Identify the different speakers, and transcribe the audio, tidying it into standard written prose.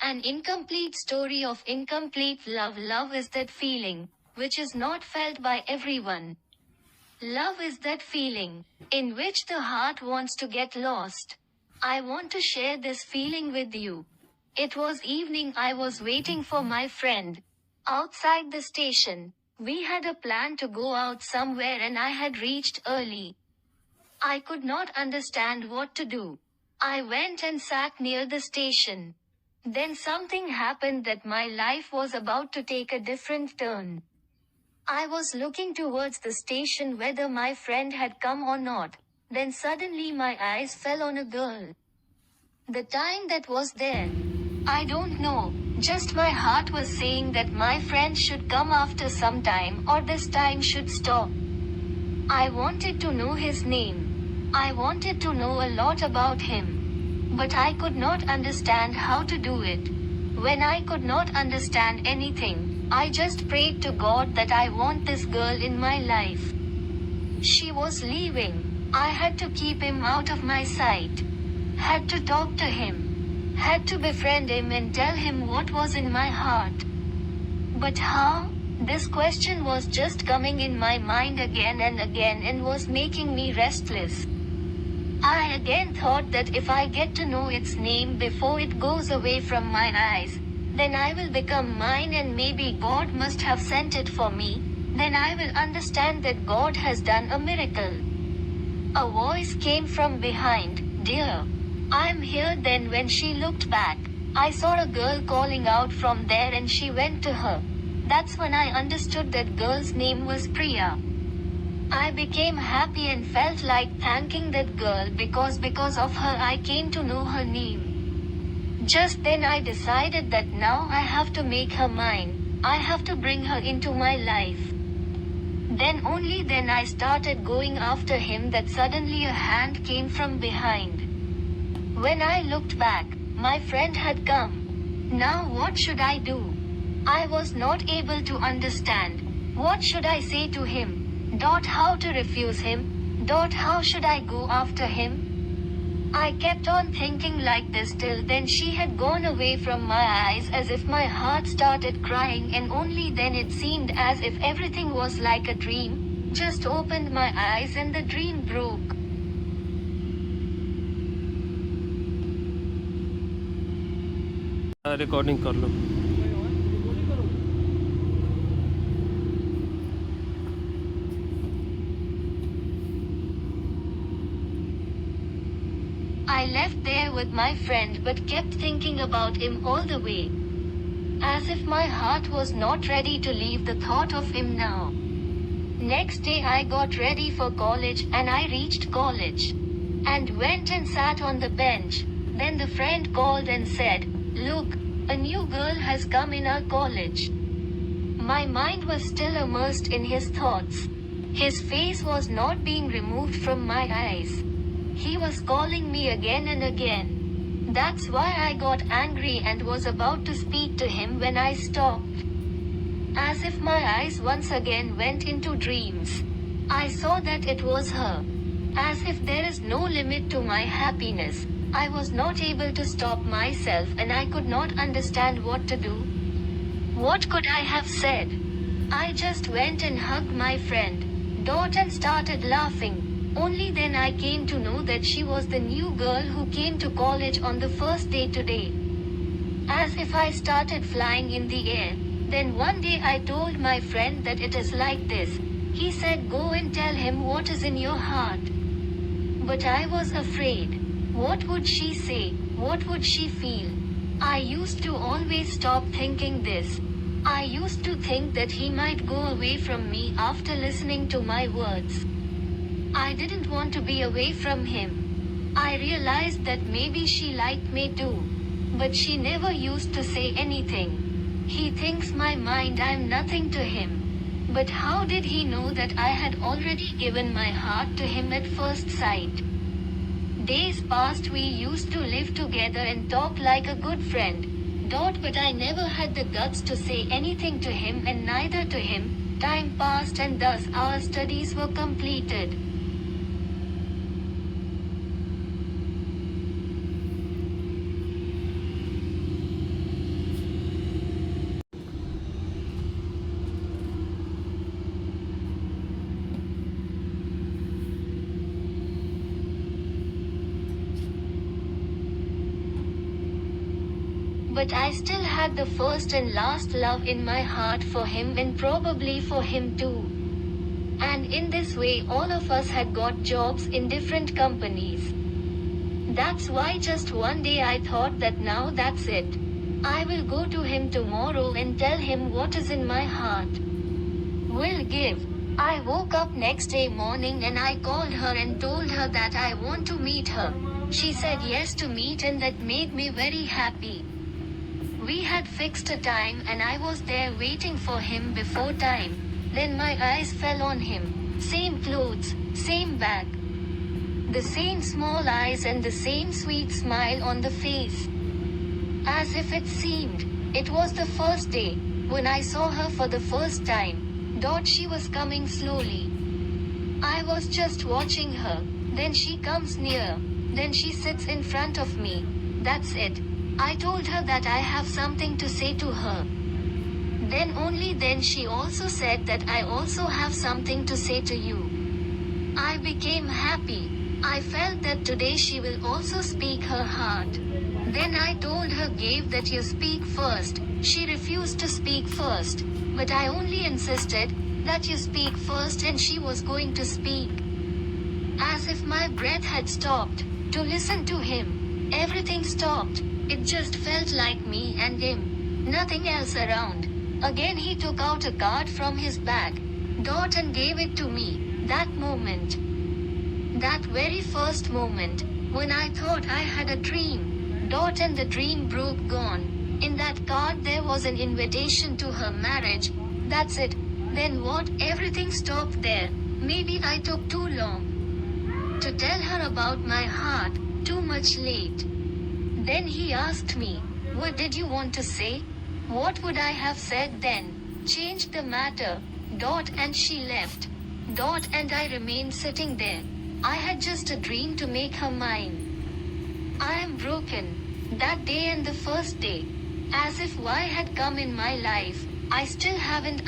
Speaker 1: An incomplete story of incomplete love. Love is that feeling, which is not felt by everyone. Love is that feeling, in which the heart wants to get lost. I want to share this feeling with you. It was evening. I was waiting for my friend outside the station. We had a plan to go out somewhere and I had reached early. I could not understand what to do. I went and sat near the station. Then something happened that my life was about to take a different turn. I was looking towards the station whether my friend had come or not. Then suddenly my eyes fell on a girl. The time that was there, I don't know, just my heart was saying that my friend should come after some time or this time should stop. I wanted to know his name. I wanted to know a lot about him. But I could not understand how to do it. When I could not understand anything, I just prayed to God that I want this girl in my life. She was leaving. I had to keep him out of my sight. Had to talk to him. Had to befriend him and tell him what was in my heart. But how? This question was just coming in my mind again and was making me restless. I again thought that if I get to know its name before it goes away from my eyes, then I will become mine and maybe God must have sent it for me. Then I will understand that God has done a miracle. A voice came from behind, "Dear, I'm here." Then when she looked back, I saw a girl calling out from there and she went to her. That's when I understood that girl's name was Priya. I became happy and felt like thanking that girl because of her I came to know her name. Just then I decided that now I have to make her mine. I have to bring her into my life. Then only then I started going after him. That suddenly a hand came from behind. When I looked back, my friend had come. Now what should I do? I was not able to understand. What should I say to him? How to refuse him? How should I go after him? I kept on thinking like this till then she had gone away from my eyes as if my heart started crying and only then it seemed as if everything was like a dream. Just opened my eyes and the dream broke.
Speaker 2: Recording कर लो.
Speaker 1: I left there with my friend but kept thinking about him all the way. As if my heart was not ready to leave the thought of him now. Next day I got ready for college and I reached college. And went and sat on the bench. Then the friend called and said, "Look, a new girl has come in our college." My mind was still immersed in his thoughts. His face was not being removed from my eyes. He was calling me again and again. That's why I got angry and was about to speak to him when I stopped. As if my eyes once again went into dreams. I saw that it was her. As if there is no limit to my happiness. I was not able to stop myself and I could not understand what to do. What could I have said? I just went and hugged my friend. And started laughing. Only then I came to know that she was the new girl who came to college on the first day today. As if I started flying in the air. Then one day I told my friend that it is like this. He said, "Go and tell him what is in your heart." But I was afraid. What would she say? What would she feel? I used to always stop thinking this. I used to think that he might go away from me after listening to my words. I didn't want to be away from him. I realized that maybe she liked me too. But she never used to say anything. He thinks my mind I'm nothing to him. But how did he know that I had already given my heart to him at first sight? Days passed, we used to live together and talk like a good friend. But I never had the guts to say anything to him and neither to him. Time passed and thus our studies were completed. But I still had the first and last love in my heart for him and probably for him too. And in this way all of us had got jobs in different companies. That's why just one day I thought that now that's it. I will go to him tomorrow and tell him what is in my heart. Will give. I woke up next day morning and I called her and told her that I want to meet her. She said yes to meet and that made me very happy. We had fixed a time and I was there waiting for him before time. Then my eyes fell on him. Same clothes, same bag. The same small eyes and the same sweet smile on the face. As if it seemed, it was the first day, when I saw her for the first time. She was coming slowly. I was just watching her, then she comes near, then she sits in front of me. That's it. I told her that I have something to say to her. Then only then she also said that I also have something to say to you. I became happy. I felt that today she will also speak her heart. Then I told her Gabe that you speak first. She refused to speak first. But I only insisted that you speak first and she was going to speak. As if my breath had stopped. To listen to him. Everything stopped. It just felt like me and him. Nothing else around. Again he took out a card from his bag. And gave it to me. That moment. That very first moment. When I thought I had a dream. And the dream broke gone. In that card there was an invitation to her marriage. That's it. Then what? Everything stopped there. Maybe I took too long to tell her about my heart. Too much late. Then he asked me, what did you want to say? What would I have said then? Changed the matter. And she left. And I remained sitting there. I had just a dream to make her mine. I am broken. That day and the first day. As if why had come in my life. I still haven't